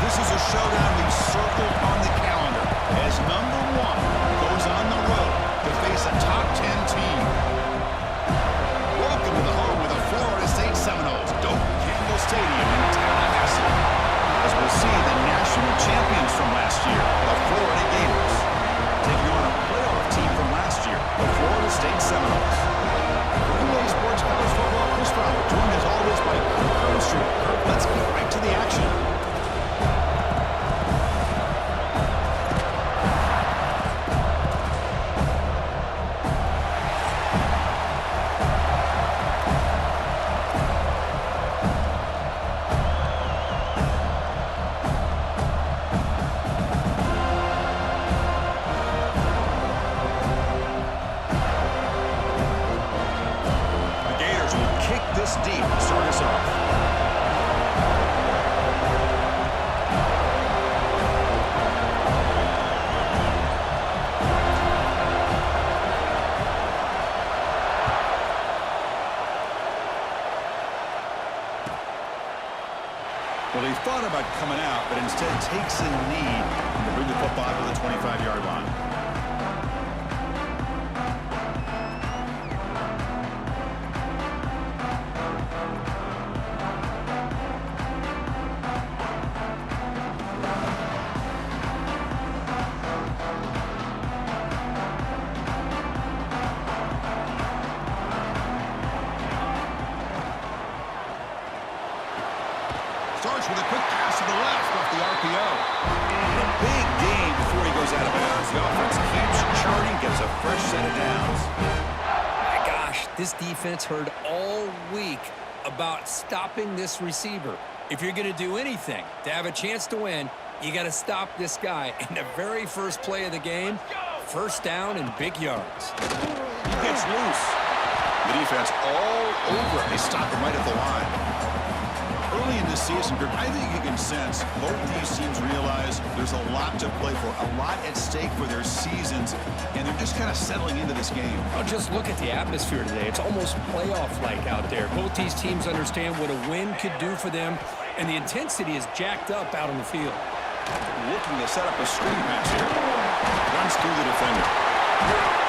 this is a showdown we've circled on the calendar as number one goes on the road to face a top 10 team. Welcome to the home of the Florida State Seminoles, Doak Campbell Stadium in Tallahassee, as we'll see the national champions from last year, the Florida Gators, taking on a playoff team from last year, the Florida State Seminoles. Greenway Sports College Football, Chris Fowler, joined as always by Kirk Herbstreit. Let's get right to the action. Well, he thought about coming out, but instead takes a knee to bring the football to the 25-yard line. Starts with a quick pass to the left off the RPO. And a big gain before he goes out of bounds. The offense keeps charting, gets a fresh set of downs. My gosh, this defense heard all week about stopping this receiver. If you're going to do anything to have a chance to win, you got to stop this guy. In the very first play of the game, first down and big yards. He gets loose. The defense all over it. They stop him right at the line. Early in the season, I think you can sense both these teams realize there's a lot to play for, a lot at stake for their seasons, and they're just kind of settling into this game. Well, just look at the atmosphere today. It's almost playoff-like out there. Both these teams understand what a win could do for them, and the intensity is jacked up out on the field. Looking to set up a screen pass here. Runs through the defender.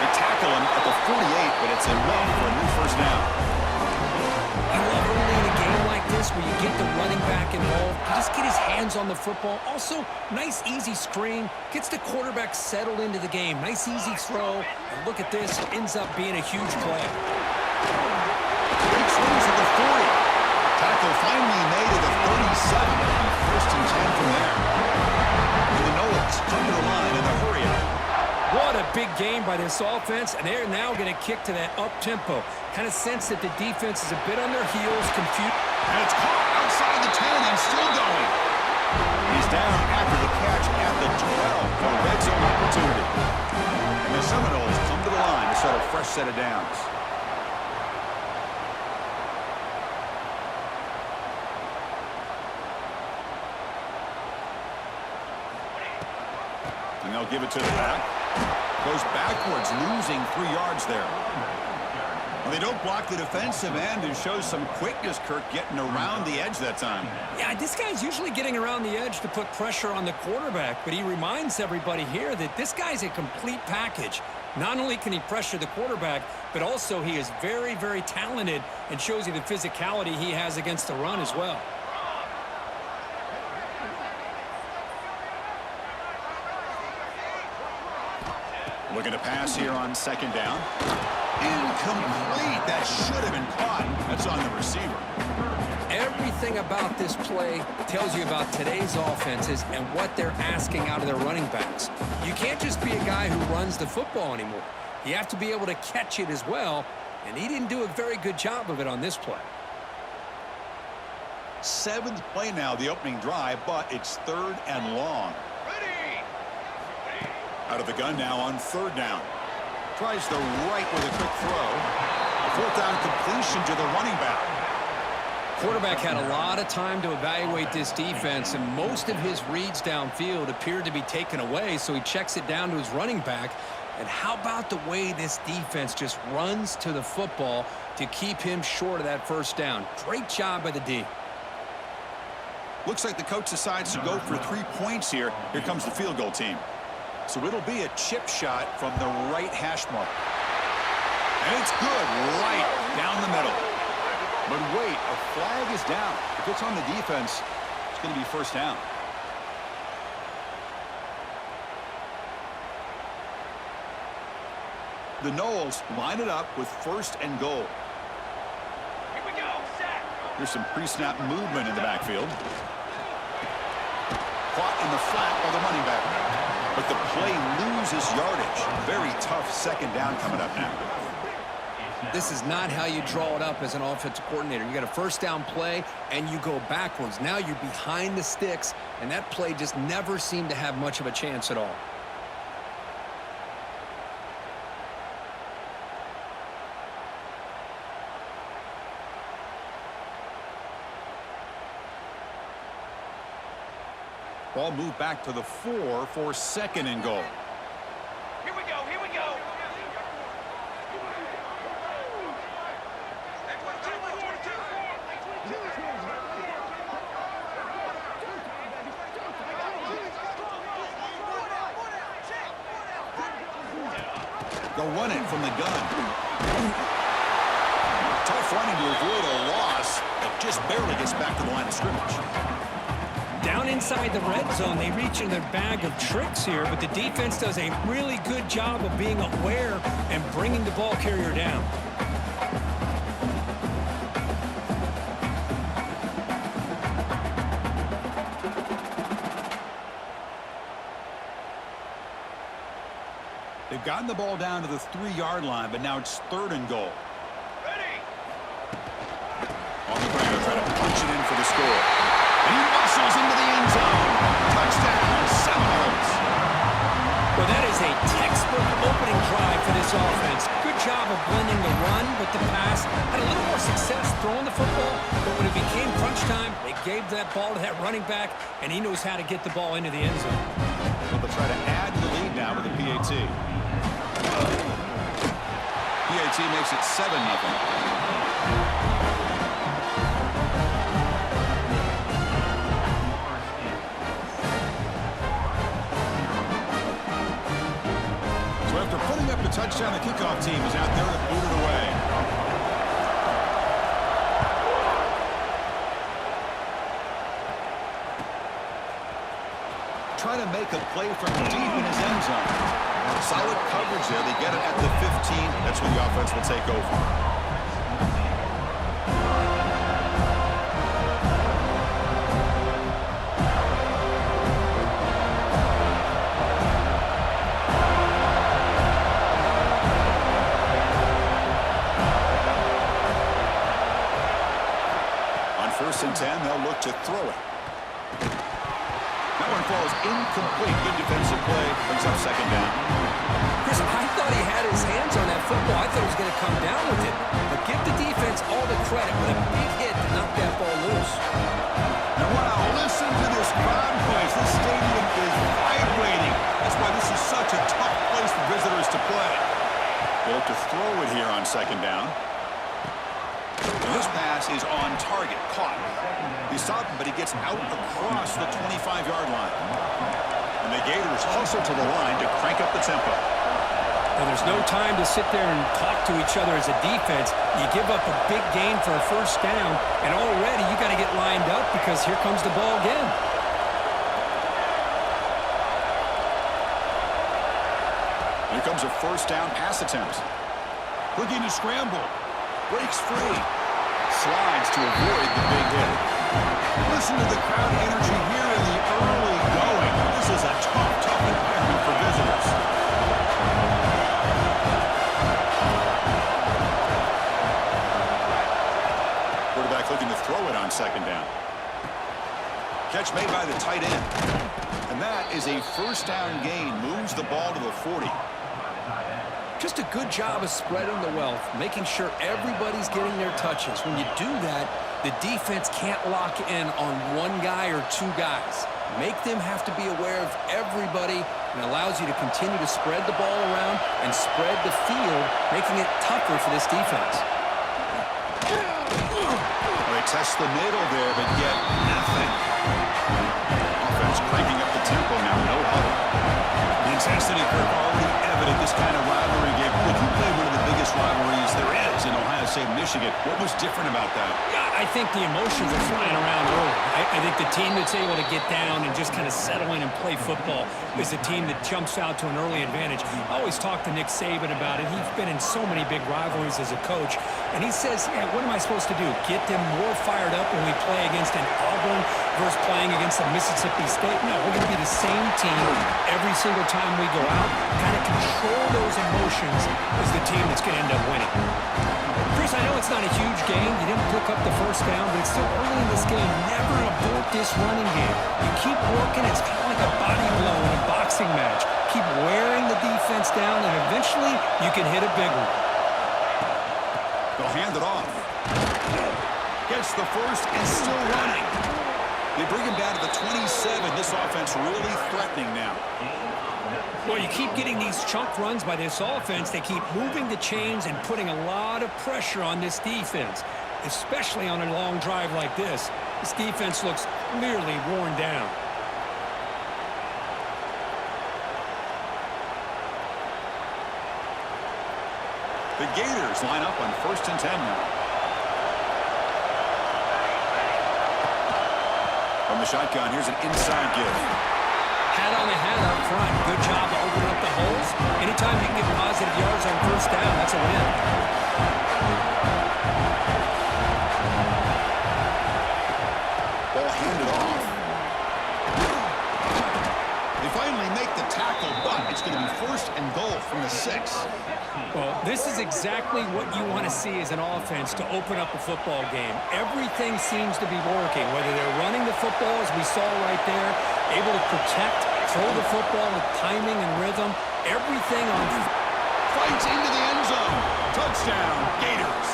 They tackle him at the 48, but it's enough for a new first down. I love early in a game like this where you get the running back involved. You just get his hands on the football. Also, nice, easy screen. Gets the quarterback settled into the game. Nice, easy throw. And look at this. Ends up being a huge play. Breaks loose at the 40. Tackle finally made at the 37. First and 10 from there. And the Noles come to the line in the hurry up. What a big game by this offense, and they're now going to kick to that up-tempo. Kind of sense that the defense is a bit on their heels, confused. And it's caught outside the 10 and still going. He's down after the catch at the 12 for a red zone opportunity. And the Seminoles come to the line to set a fresh set of downs. And they'll give it to the back. Goes backwards, losing 3 yards there. Well, they don't block the defensive end and shows some quickness, Kirk, getting around the edge that time. Yeah, this guy's usually getting around the edge to put pressure on the quarterback, but he reminds everybody here that this guy's a complete package. Not only can he pressure the quarterback, but also he is very, very talented and shows you the physicality he has against the run as well. Looking to pass here on second down. Incomplete. That should have been caught. That's on the receiver. Everything about this play tells you about today's offenses and what they're asking out of their running backs. You can't just be a guy who runs the football anymore. You have to be able to catch it as well, and he didn't do a very good job of it on this play. 7th play now, the opening drive, but it's 3rd and long. Out of the gun now on 3rd down. Tries the right with a quick throw. A 4th down completion to the running back. Quarterback had a lot of time to evaluate this defense, and most of his reads downfield appeared to be taken away, so he checks it down to his running back. And how about the way this defense just runs to the football to keep him short of that first down? Great job by the D. Looks like the coach decides to go for 3 points here. Here comes the field goal team. So it'll be a chip shot from the right hash mark. And it's good right down the middle. But wait, a flag is down. If it's on the defense, it's going to be first down. The Noles line it up with 1st and goal. Here we go, set. There's some pre-snap movement in the backfield. Caught in the flat by the running back. But the play loses yardage. Very tough second down coming up now. This is not how you draw it up as an offensive coordinator. You got a first down play, and you go backwards. Now you're behind the sticks, and that play just never seemed to have much of a chance at all. Ball moved back to the 4 for 2nd and goal. Here we go, here we go. They'll run it from the gun. Tough running to avoid a loss that just barely gets back to the line of scrimmage. Down inside the red zone, they reach in their bag of tricks here, but the defense does a really good job of being aware and bringing the ball carrier down. They've gotten the ball down to the 3-yard line, but now it's 3rd and goal. Ready. On the ground, trying to punch it in for the score. And he muscles into the end zone. Touchdown, Seminoles. Well, that is a textbook opening drive for this offense. Good job of blending the run with the pass. Had a little more success throwing the football, but when it became crunch time, they gave that ball to that running back, and he knows how to get the ball into the end zone. Well, they'll try to add to the lead now with the PAT. PAT makes it 7-0. After putting up the touchdown, the kickoff team is out there to boot it away. Trying to make a play from deep in his end zone. Solid coverage there. They get it at the 15. That's where the offense will take over. First and 10, they'll look to throw it. That one falls incomplete. Good defensive play. Brings up 2nd down. Chris, I thought he had his hands on that football. I thought he was going to come down with it. But give the defense all the credit with a big hit to knock that ball loose. And wow, listen to this crowd noise. This stadium is vibrating. That's why this is such a tough place for visitors to play. They'll look to throw it here on 2nd down. This pass is on target, caught. He stopped him, but he gets out across the 25-yard line. And the Gators hustle to the line to crank up the tempo. And there's no time to sit there and talk to each other as a defense. You give up a big gain for a first down, and already you got to get lined up because here comes the ball again. Here comes a first down pass attempt. Looking to scramble. Breaks free. Slides to avoid the big hit. Listen to the crowd energy here in the early going. This is a tough environment for visitors. Quarterback looking to throw it on 2nd down. Catch made by the tight end. And that is a first down gain. Moves the ball to the 40. Just a good job of spreading the wealth, making sure everybody's getting their touches. When you do that, the defense can't lock in on one guy or 2 guys. Make them have to be aware of everybody, and allows you to continue to spread the ball around and spread the field, making it tougher for this defense. They to test the middle there, but get nothing. Offense cranking up the tempo now, no huddle. The intensity curve already evident this kind of rivalry game. Look, you played one of the biggest rivalries there is in Ohio State, Michigan. What was different about that? Yeah, I think the emotions are flying around early. I think the team that's able to get down and just kind of settle in and play football is a team that jumps out to an early advantage. I always talk to Nick Saban about it. He's been in so many big rivalries as a coach, and he says, yeah, what am I supposed to do? Get them more fired up when we play against an Auburn versus playing against a Mississippi State? No, we're going to be the same team every single time we go out, kind of control those emotions as the team that's going to end up winning. Chris, I know it's not a huge game. You didn't pick up the first down, but it's still early in this game. Never abort this running game. You keep working. It's kind of like a body blow in a boxing match. Keep wearing the defense down, and eventually you can hit a big one. They'll hand it off. Gets the first and still running. They bring him down to the 27. This offense really threatening now. Well, you keep getting these chunk runs by this offense. They keep moving the chains and putting a lot of pressure on this defense, especially on a long drive like this. This defense looks clearly worn down. The Gators line up on 1st and 10 now. From the shotgun, here's an inside give. Hat on the hat up front. Good job of opening up the holes. Anytime you can get positive yards on first down, that's a win. Ball handed off. They finally make the tackle, but it's going to be 1st and goal from the 6. Well, this is exactly what you want to see as an offense to open up a football game. Everything seems to be working, whether they're running the football, as we saw right there, able to protect, throw the football with timing and rhythm, everything on. Fights into the end zone. Touchdown, Gators.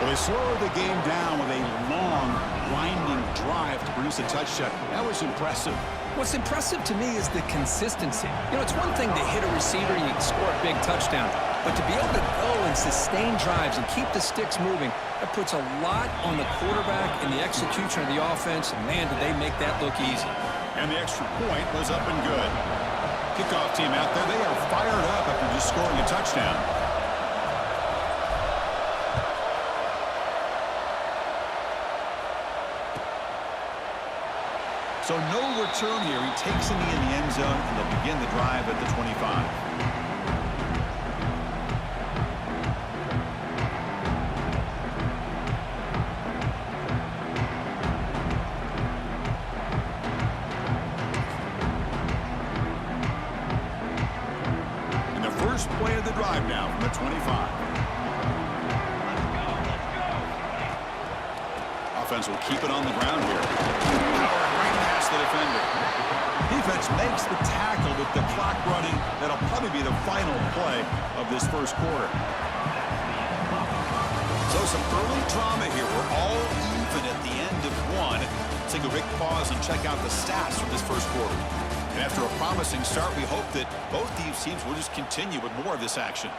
Well, they slowed the game down with a long, winding drive to produce a touchdown. That was impressive. What's impressive to me is the consistency. You know, it's one thing to hit a receiver and you can score a big touchdown, but to be able to go and sustain drives and keep the sticks moving, that puts a lot on the quarterback and the execution of the offense, and man, did they make that look easy. And the extra point was up and good. Kickoff team out there, they are fired up after just scoring a touchdown. So no return here. He takes in the end zone, and they'll begin the drive at the 25. And the first play of the drive now from the 25. Offense will keep it on the ground here. Power right past the defender. Defense makes the tackle with the clock running. That'll probably be the final play of this first quarter. So some early drama here. We're all even at the end of one. Let's take a quick pause and check out the stats from this first quarter. And after a promising start, we hope that both these teams will just continue with more of this action.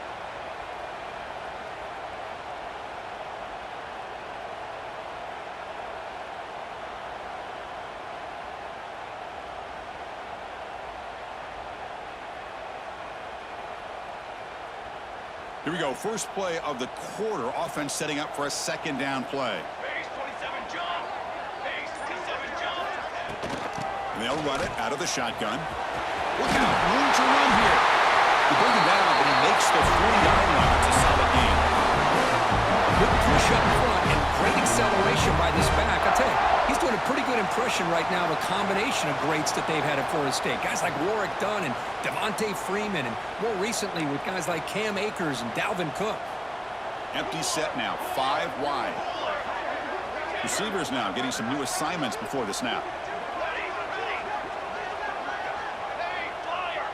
Here we go. First play of the quarter. Offense setting up for a second down play. Base 27 jump. Base 27 jump. And they'll run it out of the shotgun. Look out. Room to run here. They bring him down, but he makes the 40-yard line. It's a solid game. Good push up front and great acceleration by this back. I tell you, he's doing a pretty good impression right now of a combination of greats that they've had at Florida State. Guys like Warrick Dunn and Devontae Freeman, and more recently with guys like Cam Akers and Dalvin Cook. Empty set now. 5 wide. Receivers now getting some new assignments before the snap. Ready, ready. Hey, flyer.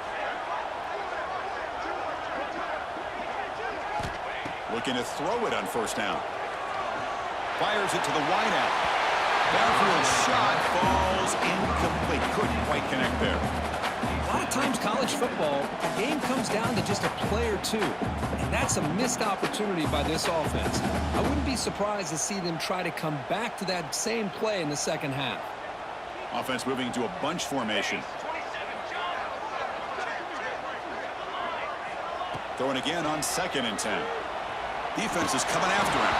Looking to throw it on first down. Fires it to the wideout. Downfield shot falls incomplete. Couldn't quite connect there. A lot of times college football, the game comes down to just a play or two. And that's a missed opportunity by this offense. I wouldn't be surprised to see them try to come back to that same play in the second half. Offense moving into a bunch formation. 27, John. Throwing again on 2nd and 10. Defense is coming after him.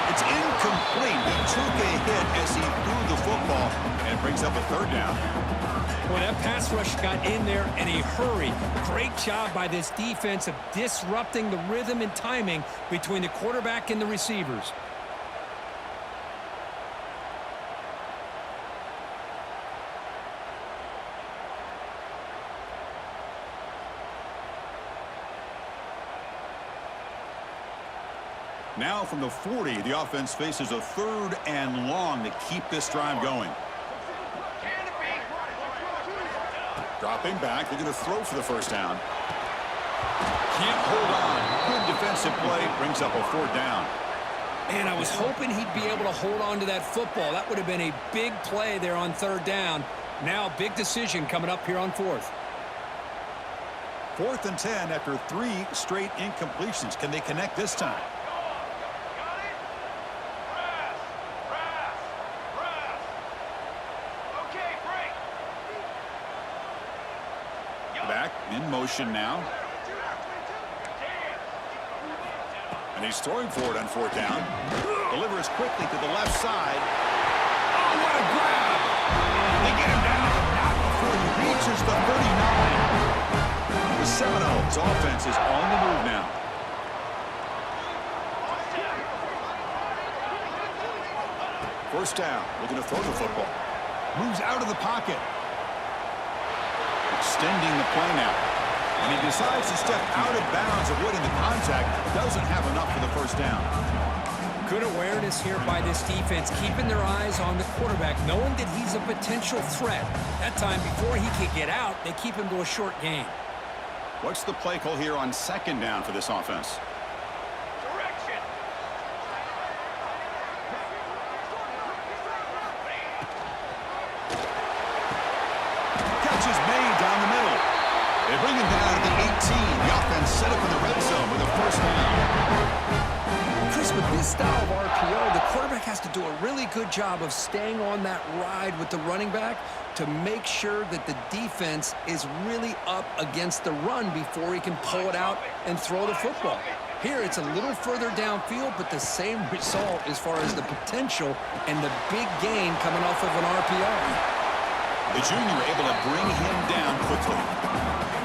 It's incomplete. He took a hit as he threw the football, and it brings up a 3rd down. Boy, that pass rush got in there in a hurry. Great job by this defense of disrupting the rhythm and timing between the quarterback and the receivers. Now from the 40, the offense faces a 3rd and long to keep this drive going. Dropping back, looking to throw for the 1st down. Can't hold on. Good defensive play, brings up a 4th down. And I was hoping he'd be able to hold on to that football. That would have been a big play there on 3rd down. Now, big decision coming up here on 4th. 4th and 10 after 3 straight incompletions. Can they connect this time? Back in motion now. And he's throwing for it on 4th down. Delivers quickly to the left side. Oh, what a grab! They get him down, not before he reaches the 39. The Seminoles offense is on the move now. First down, looking to throw the football. Moves out of the pocket. Extending the play now. And he decides to step out of bounds, avoiding the contact. Doesn't have enough for the 1st down. Good awareness here by this defense, keeping their eyes on the quarterback, knowing that he's a potential threat. That time, before he could get out, they keep him to a short gain. What's the play call here on 2nd down for this offense? Direction. Catch is made down the middle. They bring him down to the 18. The offense set up in the red zone with a 1st down. Chris, with this style of RPO, the quarterback has to do a really good job of staying on that ride with the running back to make sure that the defense is really up against the run before he can pull it out and throw the football. Here, it's a little further downfield, but the same result as far as the potential and the big gain coming off of an RPO. The junior able to bring him down quickly.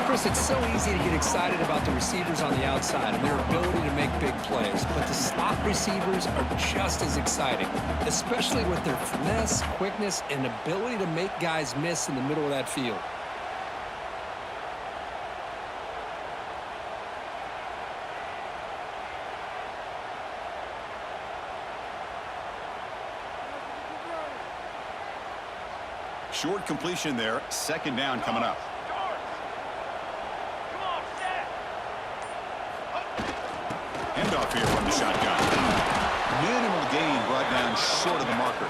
Chris, it's so easy to get excited about the receivers on the outside and their ability to make big plays, but the slot receivers are just as exciting, especially with their finesse, quickness, and ability to make guys miss in the middle of that field. Short completion there. 2nd down coming up. Handoff here from the shotgun. Minimal gain brought down short of the marker.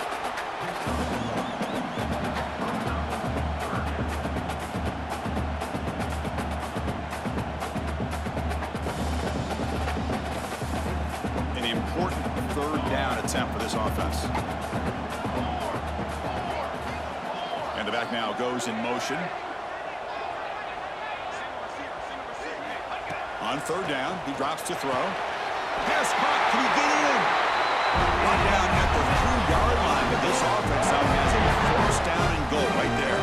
An important 3rd down attempt for this offense. And the back now goes in motion. On 3rd down, he drops to throw. Pass caught. Can he get in? Brought down at the 3-yard line, but this offense now has a 1st down and goal right there.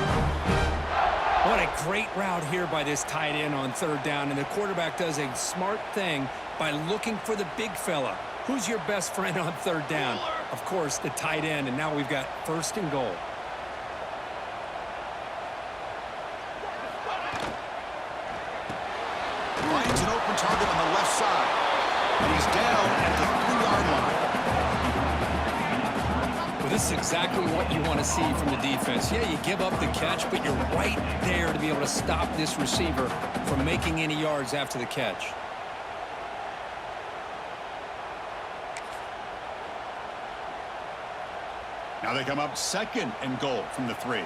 What a great route here by this tight end on 3rd down, and the quarterback does a smart thing by looking for the big fella. Who's your best friend on 3rd down? Of course, the tight end, and now we've got 1st and goal. Finds an open target on the left side. And he's down at the 3-yard line. Well, this is exactly what you want to see from the defense. Yeah, you give up the catch, but you're right there to be able to stop this receiver from making any yards after the catch. Now they come up 2nd and goal from the 3.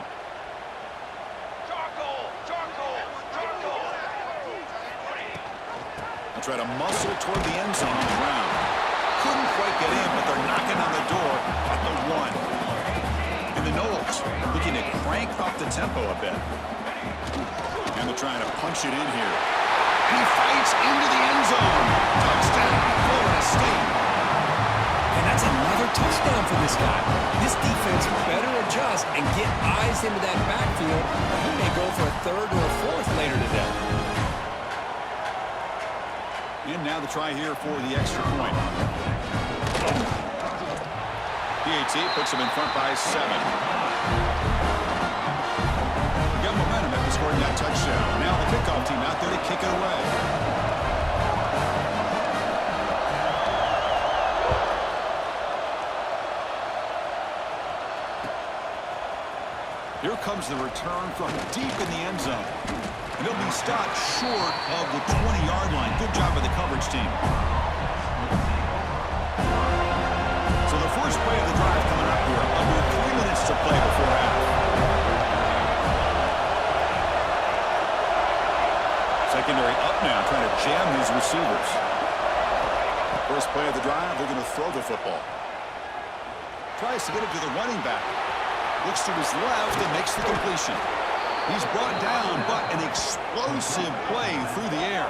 Charcoal! Charcoal! They try to muscle toward the end zone on the ground. Couldn't quite get in, but they're knocking on the door at the 1. And the Knowles looking to crank up the tempo a bit. And they're trying to punch it in here. He fights into the end zone. Touchdown, Florida State. And that's another touchdown for this guy. This defense better adjust and get eyes into that backfield, or he may go for a third or a fourth later today. And now the try here for the extra point. PAT puts them in front by 7. We got momentum after scoring that touchdown. Now the kickoff team out there to kick it away. Here comes the return from deep in the end zone. And he'll be stopped short of the 20-yard line. Good job by the coverage team. So the first play of the drive coming up here. Under 3 minutes to play before half. Secondary up now, trying to jam these receivers. First play of the drive, they're going to throw the football. Tries to get it to the running back. Looks to his left and makes the completion. He's brought down, but an explosive play through the air.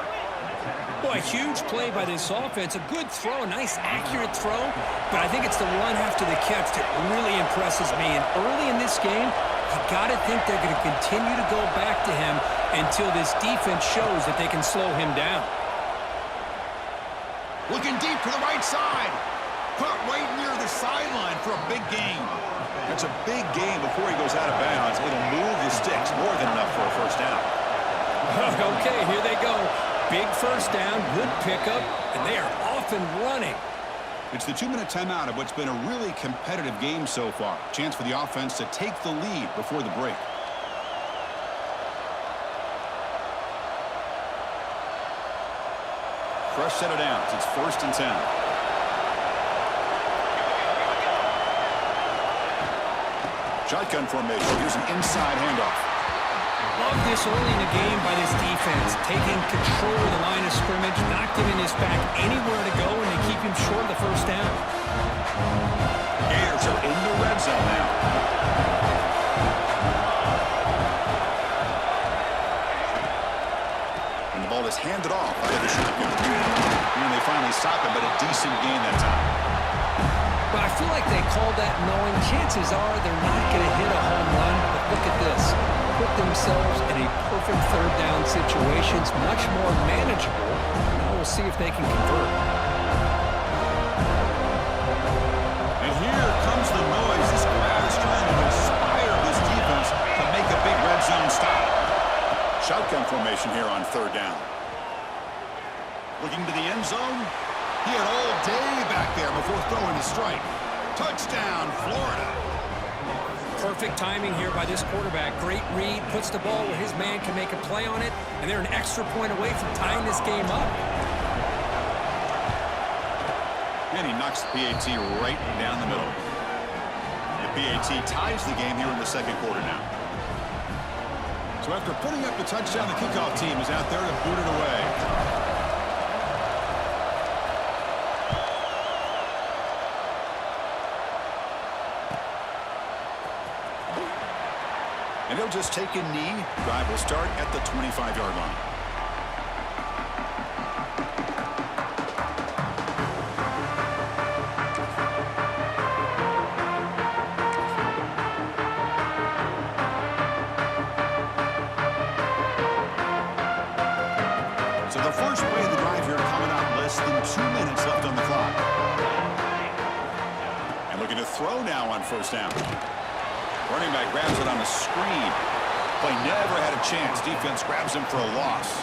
Boy, a huge play by this offense. A good throw, a nice accurate throw. But I think it's the run after the catch that really impresses me. And early in this game, you got to think they're going to continue to go back to him until this defense shows that they can slow him down. Looking deep to the right side. Caught right near the sideline for a big gain. That's a big gain before he goes out of bounds. It'll move the sticks more than enough for a first down. Okay, here they go. Big first down, good pickup, and they are off and running. It's the 2-minute timeout of what's been a really competitive game so far. Chance for the offense to take the lead before the break. Fresh set of downs. It's 1st and 10. Shotgun formation. Here's an inside handoff. Love this early in the game by this defense. Taking control of the line of scrimmage, not giving this back anywhere to go, and they keep him short of the first down. Gators are in the red zone now. And the ball is handed off out of the shotgun. And they finally stop him, but a decent gain that time. But I feel like they called that knowing chances are they're not going to hit a home run. But look at this. Put themselves in a perfect third down situation. It's much more manageable. Now we'll see if they can convert. And here comes the noise. This crowd is trying to inspire this defense to make a big red zone stop. Shotgun formation here on 3rd down. Looking to the end zone. He had all day back there before throwing a strike. Touchdown, Florida. Perfect timing here by this quarterback. Great read, puts the ball where his man can make a play on it, and they're an extra point away from tying this game up. And he knocks the PAT right down the middle. The PAT ties the game here in the 2nd quarter now. So after putting up the touchdown, the kickoff team is out there to boot it away. And he'll just take a knee. Drive will start at the 25-yard line. So the first play of the drive here coming up, less than 2 minutes left on the clock. And looking to throw now on 1st down. Running back grabs it on the screen. Play never had a chance. Defense grabs him for a loss.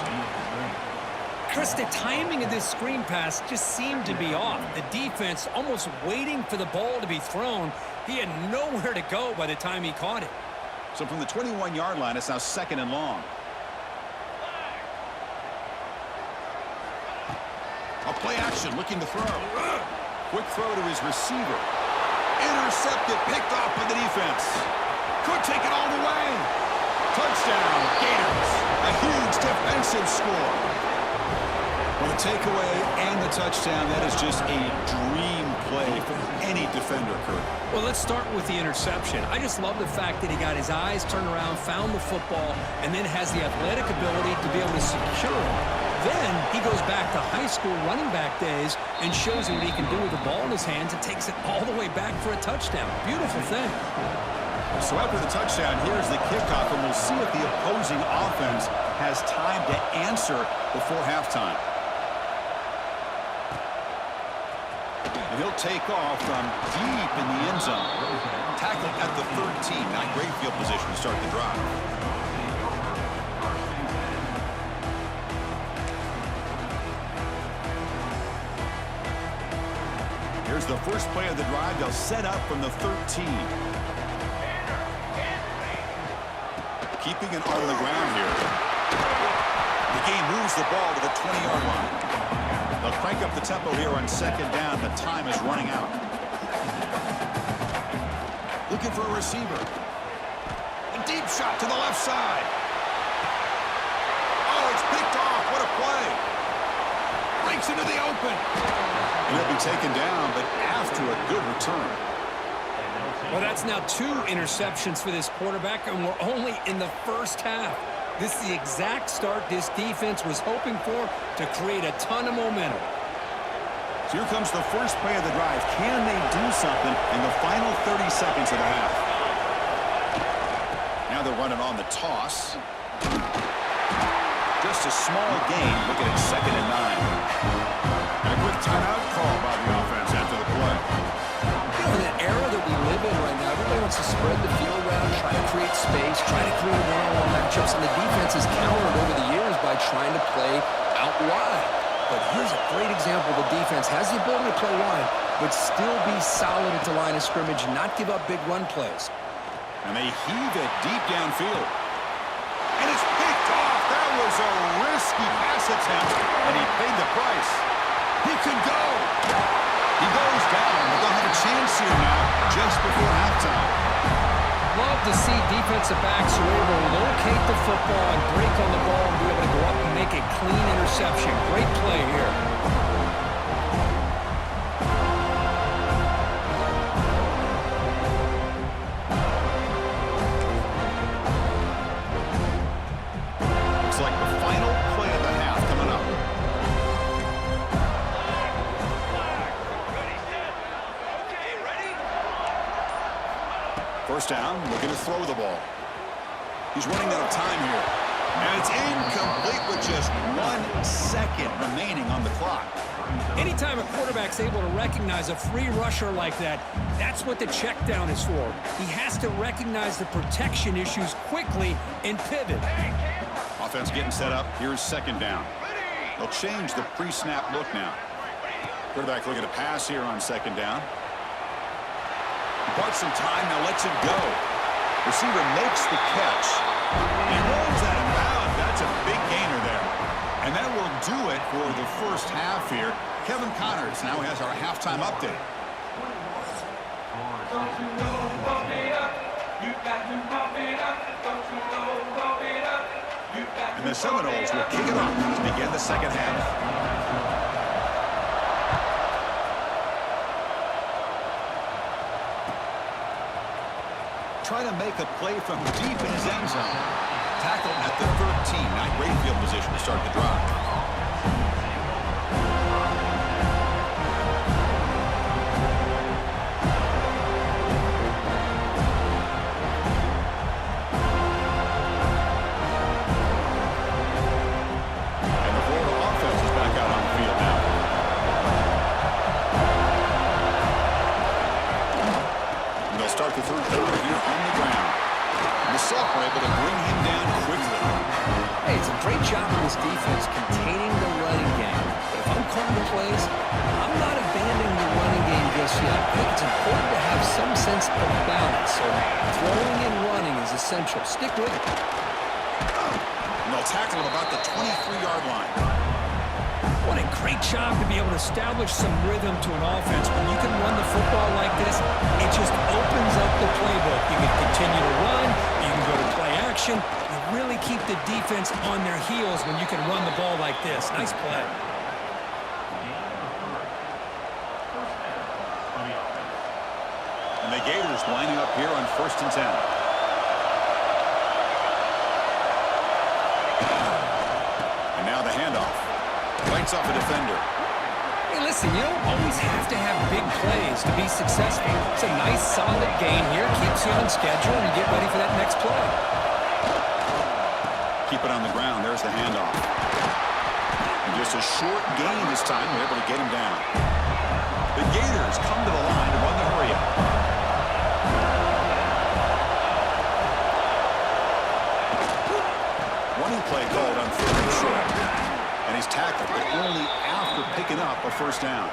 Chris, the timing of this screen pass just seemed to be off. The defense almost waiting for the ball to be thrown. He had nowhere to go by the time he caught it. So from the 21-yard line, it's now 2nd and long. A play action, looking to throw. Quick throw to his receiver. Intercepted, picked off by the defense. Could take it all the way. Touchdown, Gators. A huge defensive score. Well, the The takeaway and the touchdown, that is just a dream play for any defender, Kurt. Well, let's start with the interception. I just love the fact that he got his eyes turned around, found the football, and then has the athletic ability to be able to secure it. Then he goes back to high school running back days and shows you what he can do with the ball in his hands and takes it all the way back for a touchdown. Beautiful thing. So after the touchdown, here's the kickoff, and we'll see if the opposing offense has time to answer before halftime. And he'll take off from deep in the end zone. Tackle at the 13. Not great field position to start the drive. Here's the first play of the drive. They'll set up from the 13. Keeping it on the ground here. The game moves the ball to the 20-yard line. They'll crank up the tempo here on second down. The time is running out. Looking for a receiver. A deep shot to the left side. Oh, it's picked off. What a play. Breaks into the open. And he'll be taken down, but after a good return. Well, that's now 2 interceptions for this quarterback, and we're only in the first half. This is the exact start this defense was hoping for to create a ton of momentum. So here comes the first play of the drive. Can they do something in the final 30 seconds of the half? Now they're running on the toss. Just a small gain. Looking at 2nd and 9. And a quick timeout call by the offense after the play. In an era that we live in right now, everybody wants to spread the field around, try to create space, try to create one-on-one matchups, and the defense has countered over the years by trying to play out wide. But here's a great example. The defense has the ability to play wide, but still be solid at the line of scrimmage and not give up big run plays. And they heave it deep downfield. And it's picked off. That was a risky pass attempt, and he paid the price. He can go. He goes down, but they'll have a chance here now just before halftime. Love to see defensive backs who are able to locate the football and break on the ball and be able to go up and make a clean interception. Great play here. Looks like the final play of the half coming up. First down, looking to throw the ball. He's running out of time here. And it's incomplete with just 1 second remaining on the clock. Anytime a quarterback's able to recognize a free rusher like that, that's what the check down is for. He has to recognize the protection issues quickly and pivot. Offense getting set up. Here's 2nd down. They'll change the pre-snap look now. Quarterback looking to pass here on 2nd down. Bought some time, now lets it go. Receiver makes the catch. He rolls that out. That's a big gainer there. And that will do it for the first half here. Kevin Connors now has our halftime update. And the Seminoles will kick it off to begin the second half. Trying to make a play from deep in his end zone. Tackle at the 13. Not great field position to start the drive. And the Florida offense is back out on the field now. And they'll start the third quarter here on the ground. And the Sophomore able to bring him down quickly. Hey, it's a great job of this defense containing the running game. But if I'm calling the plays, I'm not abandoning the running game just yet. I think it's important to have some sense of balance. So throwing and running is essential. Stick with it. And they'll tackle him about the 23-yard line. What a great job to be able to establish some rhythm to an offense. When you can run the football like this, it just opens up the playbook. You can continue to run. You can go to play action. You really keep the defense on their heels when you can run the ball like this. Nice play. And the Gators lining up here on 1st and 10. And now the handoff. Fights off a defender. Hey, listen, you don't always have to have big plays to be successful. It's a nice, solid gain here. Keeps you on schedule and you get ready for that next play. Keep it on the ground. There's the handoff. And just a short gain this time. We're able to get him down. The Gators come to the line to run the hurry-up. Running play called on 3rd and short. And he's tackled, but only after picking up a first down.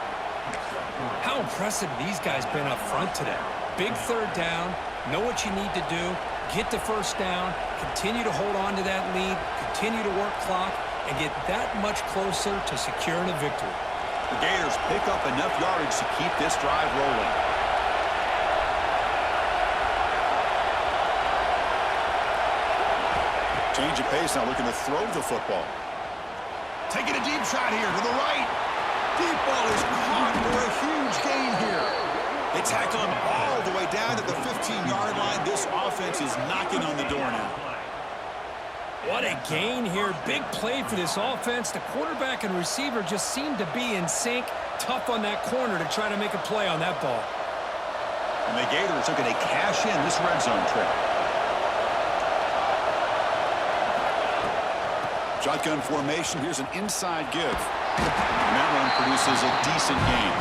How impressive these guys been up front today. Big 3rd down, know what you need to do, get the first down, continue to hold on to that lead, continue to work clock, and get that much closer to securing a victory. The Gators pick up enough yardage to keep this drive rolling. Change of pace now, looking to throw the football. Taking a deep shot here to the right. Deep ball is caught for a huge gain here. They tackle him all the way down to the 15-yard line. This offense is knocking on the door now. What a gain here. Big play for this offense. The quarterback and receiver just seem to be in sync. Tough on that corner to try to make a play on that ball. And the Gators are going to cash in this red zone trip. Shotgun formation. Here's an inside give. And that one produces a decent gain.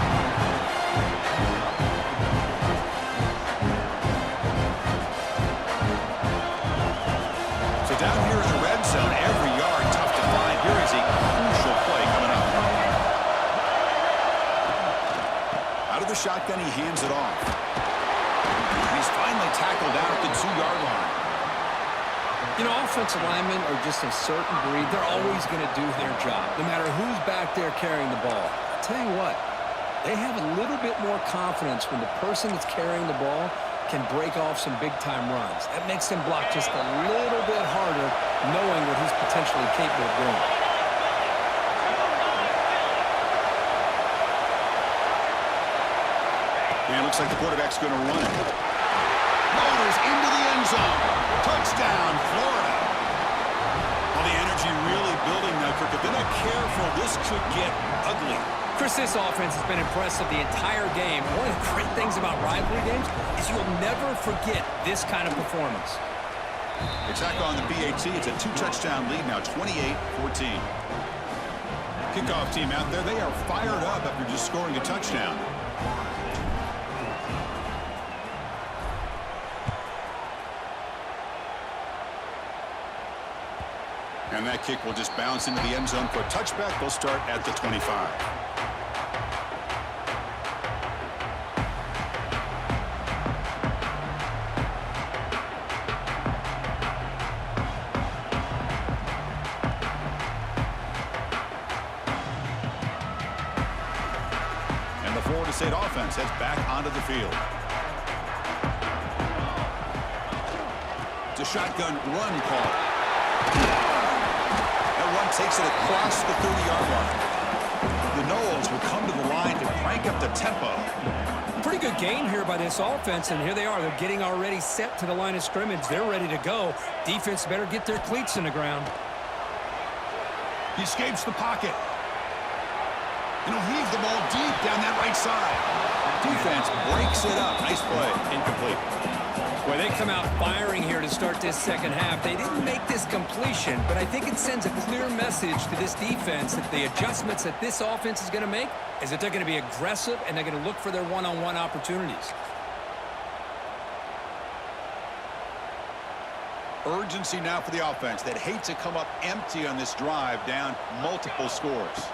So down here in the red zone, every yard tough to find. Here is a crucial play coming up. Out of the shotgun, he hands it off. He's finally tackled out at the 2-yard line. You know, offensive linemen are just a certain breed. They're always going to do their job, no matter who's back there carrying the ball. I'll tell you what, they have a little bit more confidence when the person that's carrying the ball can break off some big-time runs. That makes them block just a little bit harder, knowing what he's potentially capable of doing. And it looks like the quarterback's going to run it. Motors into the end zone. Touchdown, Florida. Well, the energy really building now, Kirk. If they're not careful, this could get ugly. Chris, this offense has been impressive the entire game. One of the great things about rivalry games is you'll never forget this kind of performance. Attack on the PAT. It's a 2-touchdown lead now, 28-14. Kickoff team out there. They are fired up after just scoring a touchdown. And that kick will just bounce into the end zone for a touchback. They'll start at the 25. And the Florida State offense heads back onto the field. It's a shotgun run call. One takes it across the 30-yard line. The Noles will come to the line to crank up the tempo. Pretty good gain here by this offense, and here they are. They're getting already set to the line of scrimmage. They're ready to go. Defense better get their cleats in the ground. He escapes the pocket. And he'll heave the ball deep down that right side. Defense breaks it up. Nice play. Incomplete. Well, they come out firing here to start this second half. They didn't make this completion, but I think it sends a clear message to this defense that the adjustments that this offense is going to make is that they're going to be aggressive and they're going to look for their one-on-one opportunities. Urgency now for the offense that hate to come up empty on this drive, down multiple scores.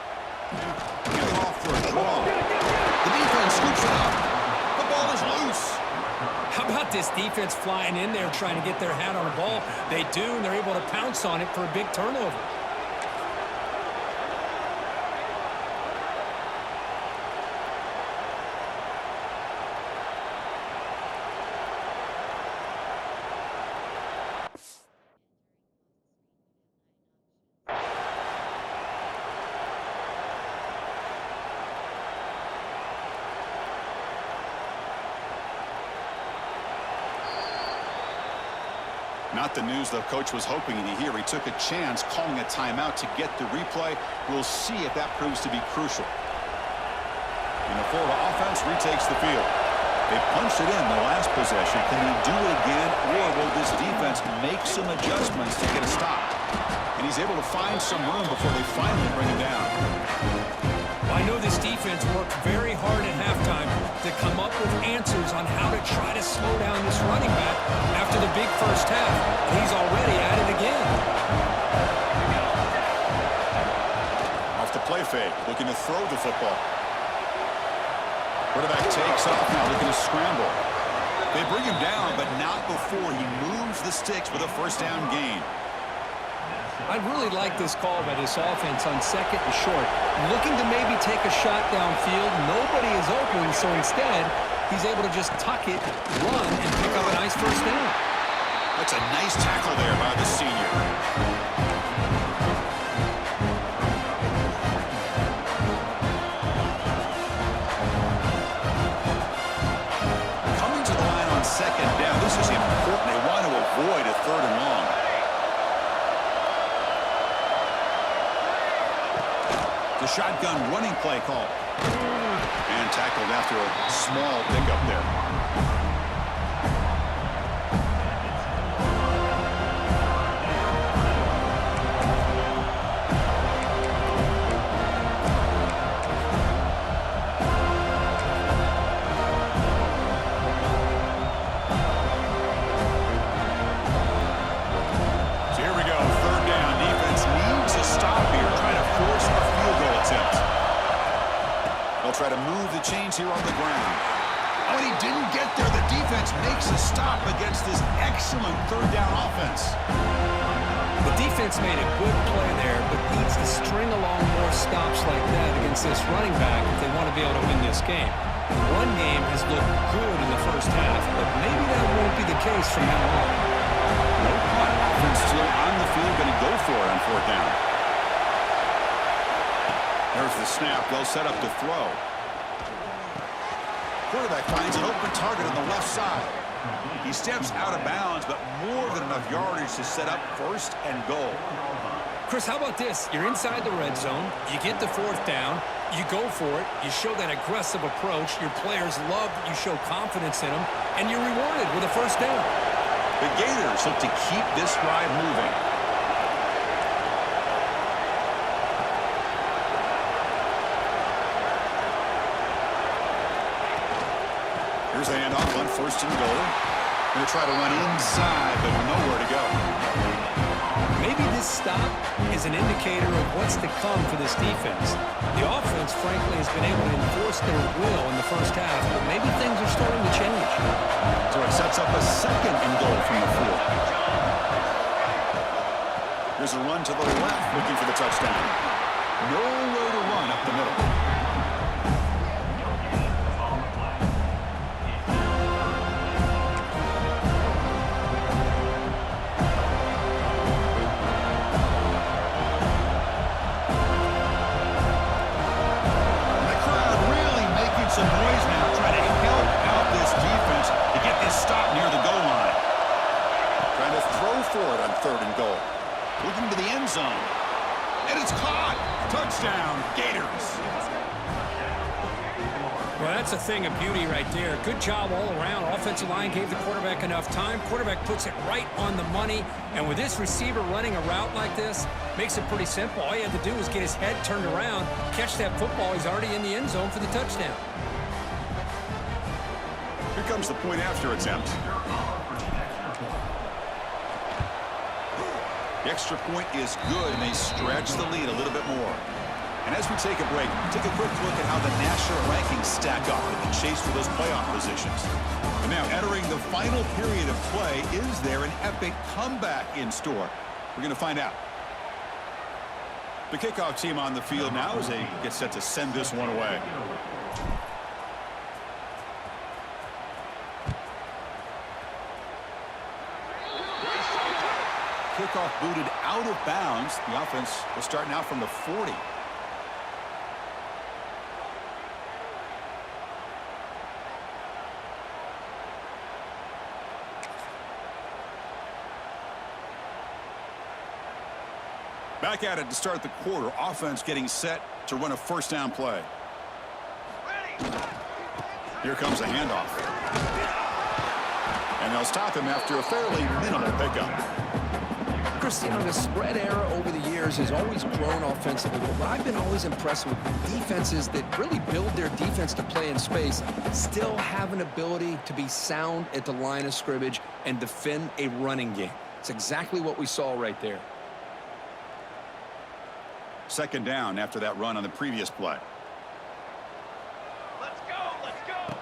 Getting off for a draw. The defense scoops it up. The ball is loose. How about this defense flying in there trying to get their hat on the ball? They do, and they're able to pounce on it for a big turnover. Not the news the coach was hoping to hear. He took a chance calling a timeout to get the replay. We'll see if that proves to be crucial. And the Florida offense retakes the field. They punched it in the last possession. Can he do it again, or will this defense make some adjustments to get a stop? And he's able to find some room before they finally bring him down. I know this defense worked very hard at halftime to come up with answers on how to try to slow down this running back after the big first half. And he's already at it again. Off the play fake, looking to throw the football. Quarterback takes off now, looking to scramble. They bring him down, but not before he moves the sticks with a first down gain. I really like this call by this offense on second and short. Looking to maybe take a shot downfield. Nobody is open, so instead, he's able to just tuck it, run, and pick up a nice first down. That's a nice tackle there by the senior. Coming to the line on second down. This is important. They want to avoid a third and long. The shotgun running play call. And tackled after a small pickup there. So here we go. Third down. Defense needs a stop here. Trying to force a field goal attempt. They'll try to move the chains here on the ground. Oh, and he didn't get there. The defense makes a stop against this excellent third down offense. The defense made a good play there, but needs to string along more stops like that against this running back if they want to be able to win this game. The run game has looked good in the first half, but maybe that won't be the case from now on. No punt. Offense still on the field, going to go for it on fourth down. There's the snap. They'll set up to throw. Quarterback finds an open target on the left side. He steps out of bounds, but more than enough yardage to set up first and goal. Chris, how about this? You're inside the red zone. You get the fourth down. You go for it. You show that aggressive approach. Your players love that you show confidence in them, and you're rewarded with a first down. The Gators look to keep this drive moving. Here's the handoff on first and goal. Going to try to run inside, but nowhere to go. Maybe this stop is an indicator of what's to come for this defense. The offense, frankly, has been able to enforce their will in the first half, but maybe things are starting to change. So it sets up a second and goal from the 4. Here's a run to the left, looking for the touchdown. Nowhere to run up the middle. Some noise now, trying to help out this defense to get this stop near the goal line. Trying to throw for it on third and goal. Looking to the end zone. And it's caught. Touchdown, Gators. Well, that's a thing of beauty right there. Good job all around. Offensive line gave the quarterback enough time. Quarterback puts it right on the money. And with this receiver running a route like this, makes it pretty simple. All you had to do was get his head turned around, catch that football. He's already in the end zone for the touchdown. Here comes the point after attempt. The extra point is good, and they stretch the lead a little bit more. And as we take a break, take a quick look at how the national rankings stack up in the chase for those playoff positions. And now, entering the final period of play, is there an epic comeback in store? We're going to find out. The kickoff team on the field now as they get set to send this one away. Kickoff booted out of bounds. The offense will start now from the 40. Back at it to start the quarter. Offense getting set to run a first down play. Here comes a handoff. And they'll stop him after a fairly minimal pickup. Cristiano, the spread era over the years has always grown offensively. But what I've been always impressed with defenses that really build their defense to play in space still have an ability to be sound at the line of scrimmage and defend a running game. It's exactly what we saw right there. Second down after that run on the previous play. Let's go, let's go.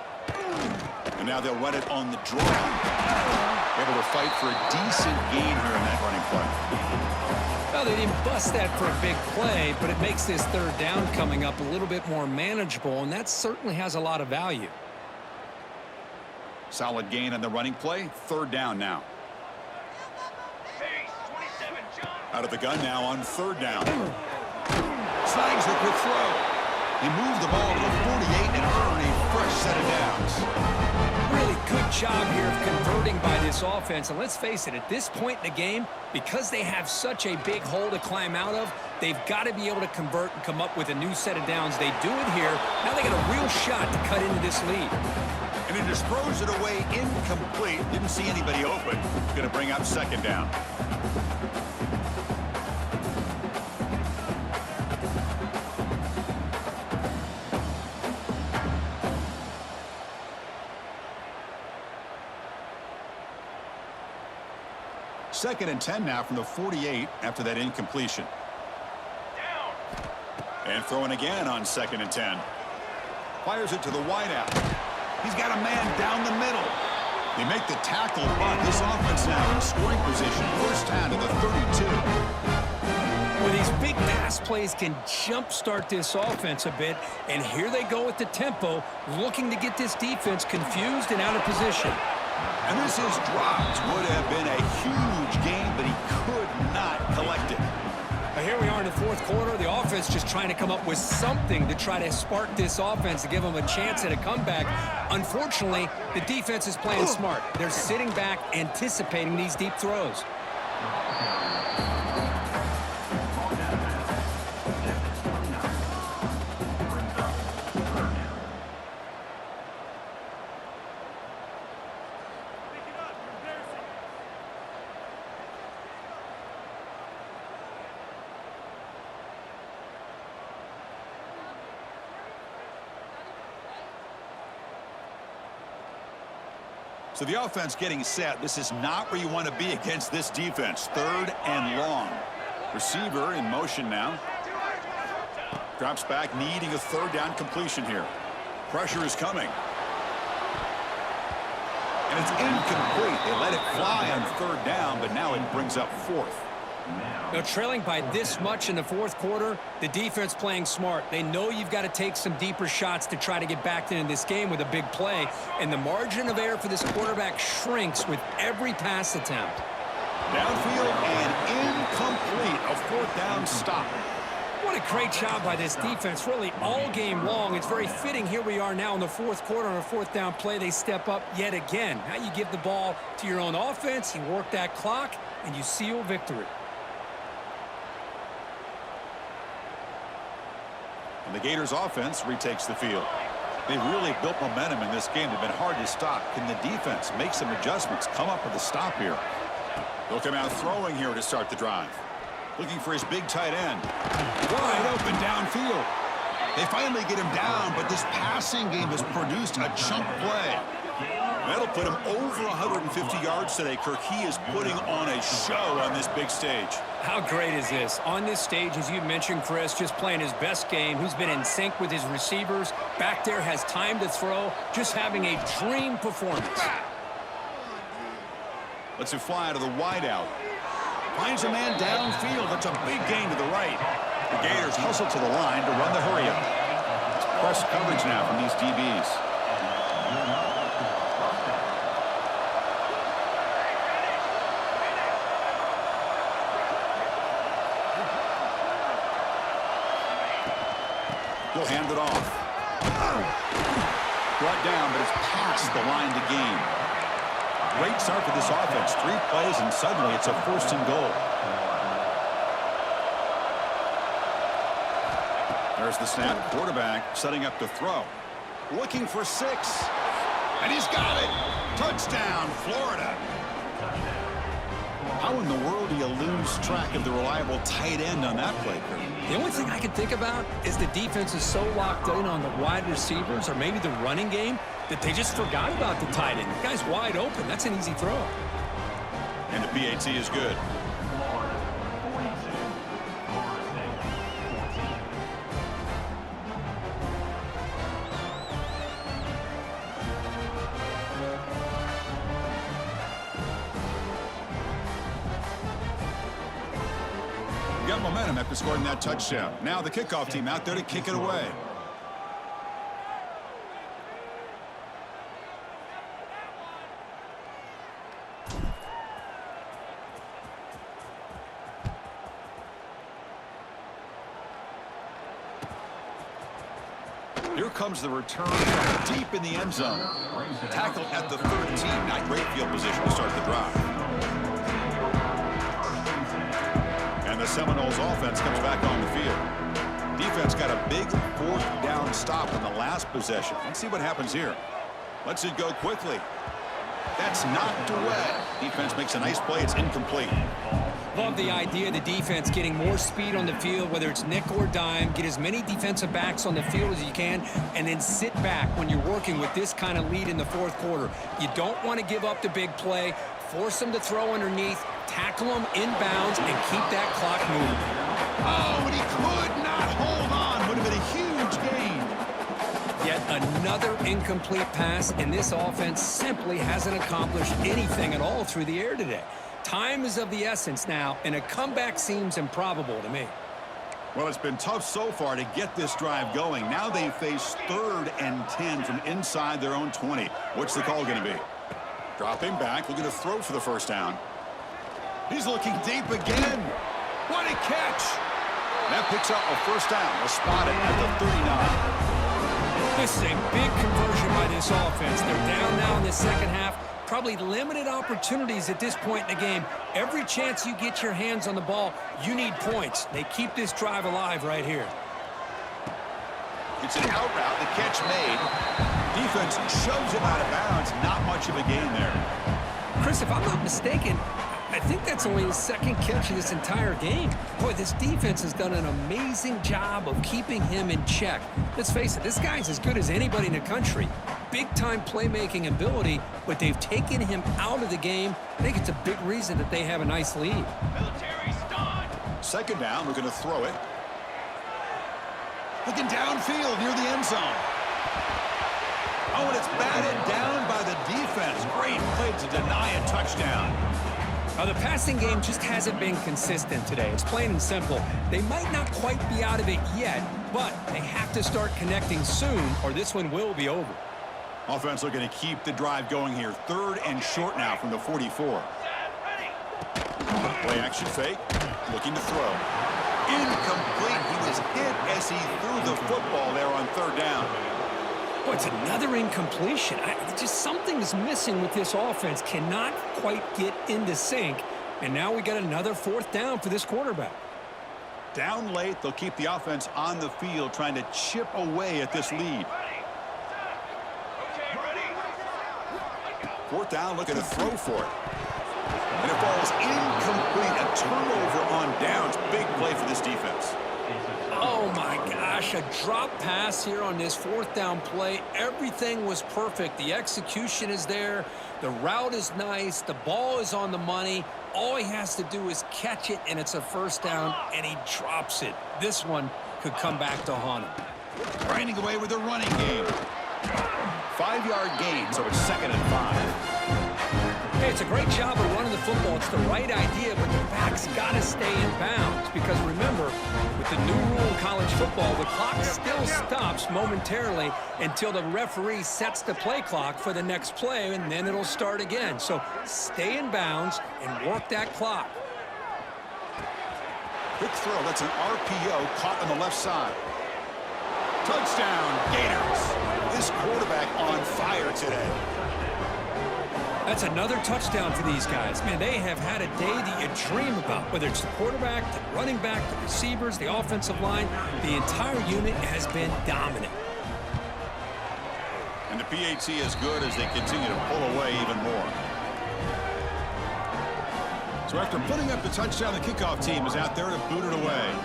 And now they'll run it on the draw. Able to fight for a decent gain here in that running play. Well, they didn't bust that for a big play, but it makes this third down coming up a little bit more manageable, and that certainly has a lot of value. Solid gain on the running play. Third down now. Pace, 27, John. Out of the gun now on third down. Snags the quick throw. He moved the ball to the 48 and earned a fresh set of downs. Really good job here of converting by this offense. And let's face it, at this point in the game, because they have such a big hole to climb out of, they've got to be able to convert and come up with a new set of downs. They do it here. Now they got a real shot to cut into this lead. And he just throws it away incomplete. Didn't see anybody open. Going to bring up second down. Second and 10 now from the 48 after that incompletion. Down. And throwing again on second and 10. Fires it to the wideout. He's got a man down the middle. They make the tackle, but this offense now in scoring position. First down to the 32. Well, these big pass plays can jumpstart this offense a bit, and here they go with the tempo, looking to get this defense confused and out of position. And this is dropped. Would have been a huge gain, but he could not collect it. Now here we are in the fourth quarter. The offense just trying to come up with something to try to spark this offense to give them a chance at a comeback. Unfortunately, the defense is playing smart. They're sitting back, anticipating these deep throws. So the offense getting set. This is not where you want to be against this defense. Third and long. Receiver in motion now. Drops back, needing a third down completion here. Pressure is coming. And it's incomplete. They let it fly on third down, but now it brings up fourth. Now, trailing by this much in the fourth quarter, the defense playing smart. They know you've got to take some deeper shots to try to get back into this game with a big play, and the margin of error for this quarterback shrinks with every pass attempt. Downfield and incomplete. A fourth down stop. What a great job by this defense, really all game long. It's very fitting. Here we are now in the fourth quarter on a fourth down play. They step up yet again. Now you give the ball to your own offense, you work that clock, and you seal victory. And the Gators offense retakes the field. They've really built momentum in this game. They've been hard to stop. Can the defense make some adjustments, come up with a stop here? They'll come out throwing here to start the drive. Looking for his big tight end. Wide open downfield. They finally get him down, but this passing game has produced a chunk play. That'll put him over 150 yards today, Kirk. He is putting on a show on this big stage. How great is this? On this stage, as you mentioned, Chris, just playing his best game. Who's been in sync with his receivers. Back there, has time to throw. Just having a dream performance. Lets it fly out of the wideout. Finds a man downfield. That's a big gain to the right. The Gators hustle to the line to run the hurry-up. It's press coverage now from these DBs. He'll hand it off. Brought down, but it's past the line to gain. Great start for this offense. 3 plays, and suddenly it's a first and goal. There's the snap. Quarterback setting up to throw. Looking for 6. And he's got it. Touchdown, Florida. How in the world do you lose track of the reliable tight end on that play, Kurt? The only thing I can think about is the defense is so locked in on the wide receivers or maybe the running game that they just forgot about the tight end. The guy's wide open. That's an easy throw. And the PAT is good. Got momentum after scoring that touchdown. Now the kickoff team out there to kick it away. Here comes the return from deep in the end zone. Tackled at the 13. Not great field position to start the drive. And the Seminoles offense comes back on the field. Defense got a big 4th down stop in the last possession. Let's see what happens here. Lets it go quickly. That's knocked away. Defense makes a nice play. It's incomplete. Love the idea of the defense getting more speed on the field, whether it's nickel or dime. Get as many defensive backs on the field as you can, and then sit back when you're working with this kind of lead in the 4th quarter. You don't want to give up the big play. Force them to throw underneath, tackle them inbounds, and keep that clock moving. Oh, and he could not hold on. Would have been a huge gain. Yet another incomplete pass, and this offense simply hasn't accomplished anything at all through the air today. Time is of the essence now, and a comeback seems improbable to me. Well, it's been tough so far to get this drive going. Now they face 3rd and 10 from inside their own 20. What's the call going to be? Dropping back, looking to throw for the 1st down. He's looking deep again. What a catch! That picks up a 1st down. We'll spot it at the 39. This is a big conversion by this offense. They're down now in the 2nd half. Probably limited opportunities at this point in the game. Every chance you get your hands on the ball, you need points. They keep this drive alive right here. It's an out route. The catch made. Defense shoves him out of bounds. Not much of a gain there. Chris, if I'm not mistaken, I think that's only his 2nd catch of this entire game. Boy, this defense has done an amazing job of keeping him in check. Let's face it, this guy's as good as anybody in the country. Big-time playmaking ability, but they've taken him out of the game. I think it's a big reason that they have a nice lead. Military stun. 2nd down, we're going to throw it. Looking downfield near the end zone. Oh, and it's batted down by the defense. Great play to deny a touchdown. Now, the passing game just hasn't been consistent today. It's plain and simple. They might not quite be out of it yet, but they have to start connecting soon, or this one will be over. Offense looking to keep the drive going here. 3rd and short now from the 44. Play action fake. Looking to throw. Incomplete. He was hit as he threw the football there on 3rd down. Boy, it's another incompletion. Just something is missing with this offense. Cannot quite get into sync. And now we got another 4th down for this quarterback. Down late, they'll keep the offense on the field trying to chip away at this lead. 4th down, looking to throw for it. And it falls incomplete. A turnover on downs. Big play for this defense. Oh, my gosh. A drop pass here on this 4th down play. Everything was perfect. The execution is there. The route is nice. The ball is on the money. All he has to do is catch it, and it's a 1st down, and he drops it. This one could come back to haunt him. Grinding away with the running game. 5-yard gain, so it's 2nd and 5. Hey, it's a great job of running the football. It's the right idea, but the back's got to stay in bounds. Because remember, with the new rule in college football, the clock still stops momentarily until the referee sets the play clock for the next play, and then it'll start again. So stay in bounds and work that clock. Quick throw. That's an RPO caught on the left side. Touchdown, Gators. This quarterback on fire today. That's another touchdown for these guys. Man, they have had a day that you dream about, whether it's the quarterback, the running back, the receivers, the offensive line. The entire unit has been dominant. And the PAT is good as they continue to pull away even more. So after putting up the touchdown, the kickoff team is out there to boot it away.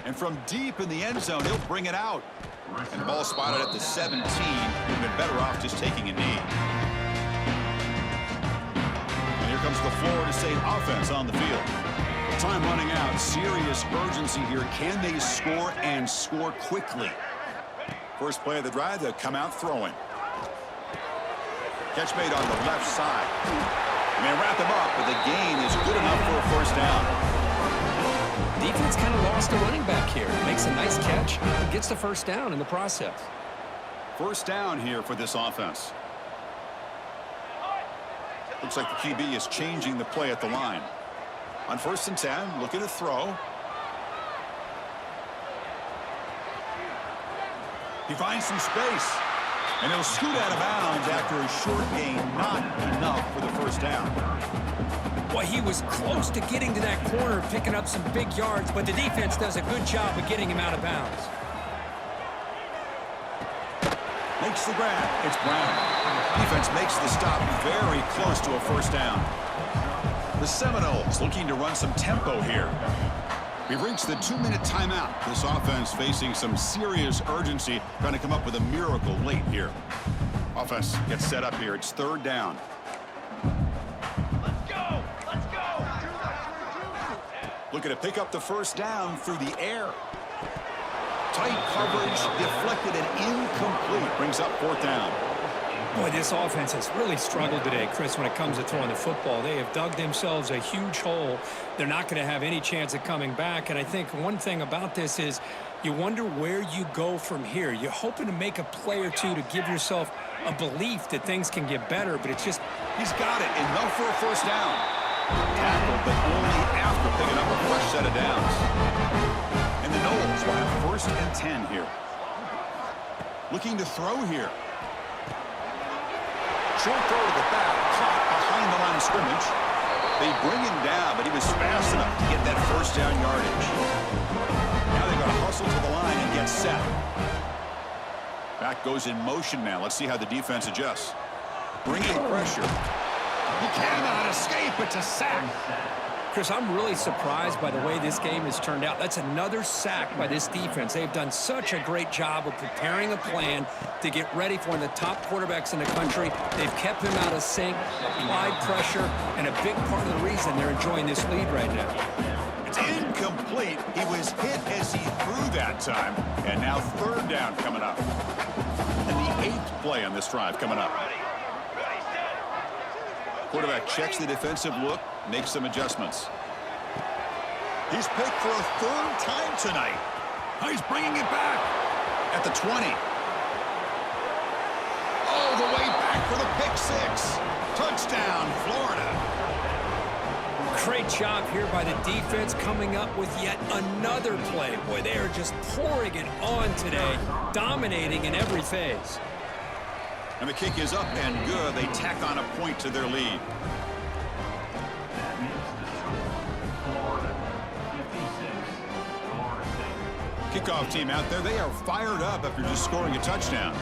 And from deep in the end zone, he'll bring it out. And the ball spotted at the 17. Would have been better off just taking a knee. And here comes the Florida State offense on the field. Time running out. Serious urgency here. Can they score and score quickly? First play of the drive, they'll come out throwing. Catch made on the left side. And they wrap him up, but the gain is good enough for a first down. Defense kind of lost a running back here. Makes a nice catch and gets the first down in the process. First down here for this offense. Looks like the QB is changing the play at the line. On 1st and 10, looking to throw. He finds some space. And he'll scoot out of bounds after a short gain. Not enough for the first down. Boy, he was close to getting to that corner, picking up some big yards, but the defense does a good job of getting him out of bounds. Makes the grab. It's Brown. Defense makes the stop very close to a first down. The Seminoles looking to run some tempo here. We've reached the 2-minute timeout. This offense facing some serious urgency, trying to come up with a miracle late here. Offense gets set up here. It's 3rd down. Let's go! Let's go! Looking to pick up the first down through the air. Tight coverage, deflected and incomplete. Brings up 4th down. Boy, this offense has really struggled today, Chris, when it comes to throwing the football. They have dug themselves a huge hole. They're not going to have any chance of coming back. And I think one thing about this is you wonder where you go from here. You're hoping to make a play or two to give yourself a belief that things can get better, but it's just... He's got it. Enough for a first down. Tackled, but only after picking up a fresh set of downs. And the Noles will have 1st and 10 here. Looking to throw here. Short throw to the back, caught behind the line of scrimmage. They bring him down, but he was fast enough to get that first down yardage. Now they've got to hustle to the line and get set. Back goes in motion now. Let's see how the defense adjusts. Bringing pressure. He cannot escape. It's a sack. Chris, I'm really surprised by the way this game has turned out. That's another sack by this defense. They've done such a great job of preparing a plan to get ready for one of the top quarterbacks in the country. They've kept him out of sync, applied pressure, and a big part of the reason they're enjoying this lead right now. It's incomplete. He was hit as he threw that time. And now 3rd down coming up. And the 8th play on this drive coming up. Quarterback checks the defensive look, makes some adjustments. He's picked for a 3rd time tonight. He's bringing it back at the 20. All the way back for the pick 6. Touchdown, Florida. Great job here by the defense coming up with yet another play. Boy, they are just pouring it on today, dominating in every phase. And the kick is up and good. They tack on a point to their lead. Kickoff team out there. They are fired up after just scoring a touchdown.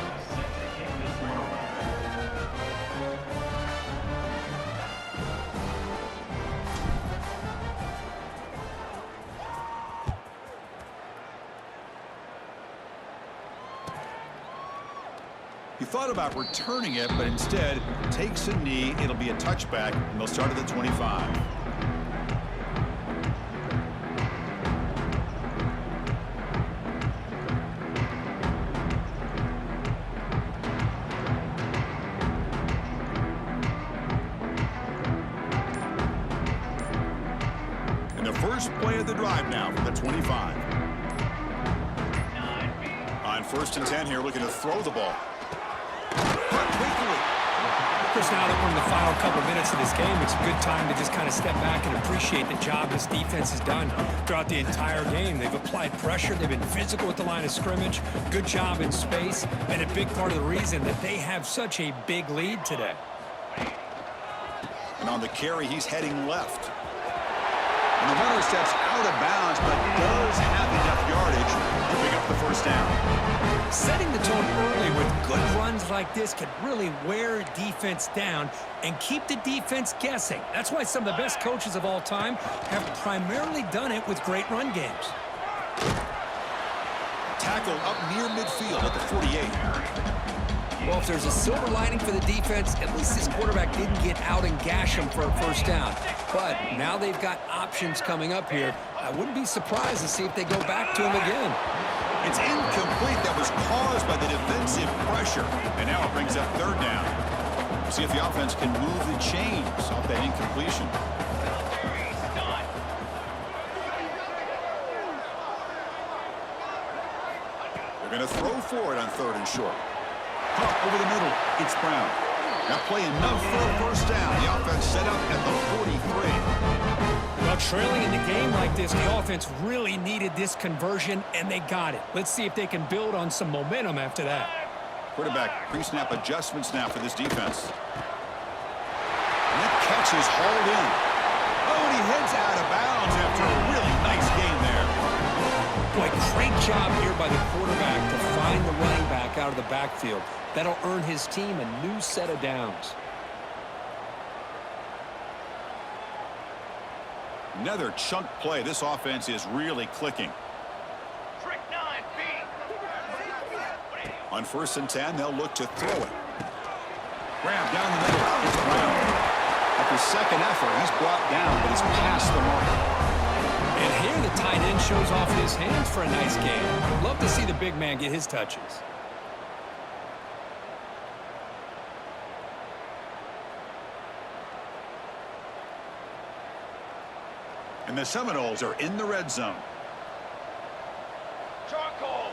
He thought about returning it, but instead takes a knee. It'll be a touchback, and they'll start at the 25. And the first play of the drive now from the 25. On 1st and 10 here, looking to throw the ball. Chris, now that we're in the final couple of minutes of this game, it's a good time to just kind of step back and appreciate the job this defense has done throughout the entire game. They've applied pressure. They've been physical at the line of scrimmage. Good job in space. And a big part of the reason that they have such a big lead today. And on the carry, he's heading left. And the runner steps out of bounds, but does have enough yardage to pick up the first down. Setting the tone early with good runs like this can really wear defense down and keep the defense guessing. That's why some of the best coaches of all time have primarily done it with great run games. Tackle up near midfield at the 48. Well, if there's a silver lining for the defense, at least this quarterback didn't get out and gash him for a first down. But now they've got options coming up here. I wouldn't be surprised to see if they go back to him again. It's incomplete. That was caused by the defensive pressure. And now it brings up third down. See if the offense can move the chains off that incompletion. They're going to throw for it on third and short. Pump over the middle. It's Brown. Now play enough for a first down. The offense set up at the 43. Well, trailing in the game like this, the offense really needed this conversion, and they got it. Let's see if they can build on some momentum after that. Quarterback pre-snap adjustments now for this defense. And that catch is hauled in. Oh, and he heads out of bounds after a really nice game there. Boy, great job here by the quarterback to find the running back out of the backfield. That'll earn his team a new set of downs. Another chunk play. This offense is really clicking. Trick 9B. On 1st and 10, they'll look to throw it. Grab down the middle. It's Brown. After second effort, he's brought down, but he's past the mark. And here the tight end shows off his hands for a nice game. Love to see the big man get his touches. And the Seminoles are in the red zone. Charcoal.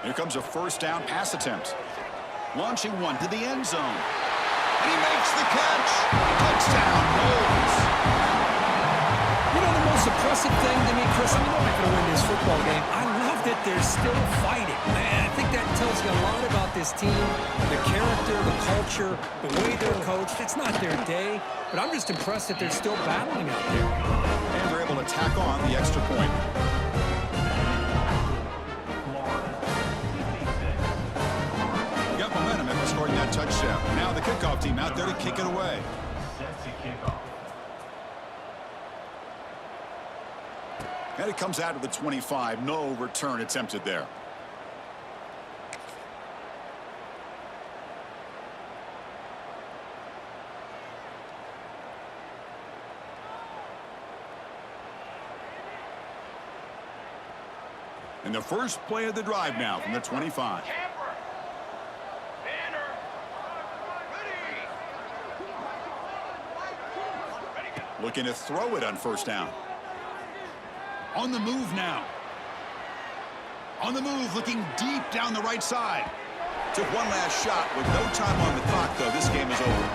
Here comes a first down pass attempt. Launching one to the end zone. And he makes the catch. Touchdown, Knowles. You know the most impressive thing to me, Chris, I mean, they're not going to win this football game. I love that they're still fighting. Man, I think that tells you a lot about this team, the character, the culture, the way they're coached. It's not their day, but I'm just impressed that they're still battling out there. And they're able to tack on the extra point. Got momentum after scoring that touchdown. Now the kickoff team out there to kick it away. And it comes out of the 25. No return attempted there. And the first play of the drive now from the 25. Camper. Banner. Ready. Looking to throw it on first down. On the move now. On the move, looking deep down the right side. Took one last shot with no time on the clock, though. This game is over.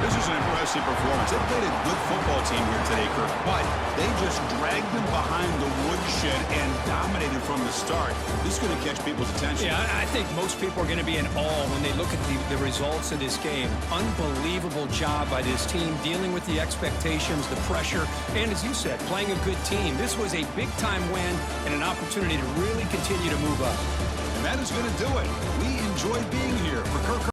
This is an impressive performance. They played a good football team here today, Kirk, but they just dragged them behind the woodshed and dominated from the start. This is going to catch people's attention. Yeah, I think most people are going to be in awe when they look at the results of this game. Unbelievable job by this team dealing with the expectations, the pressure, and as you said, playing a good team. This was a big-time win and an opportunity to really continue to move up. And that is going to do it. We enjoyed being here. For Kirk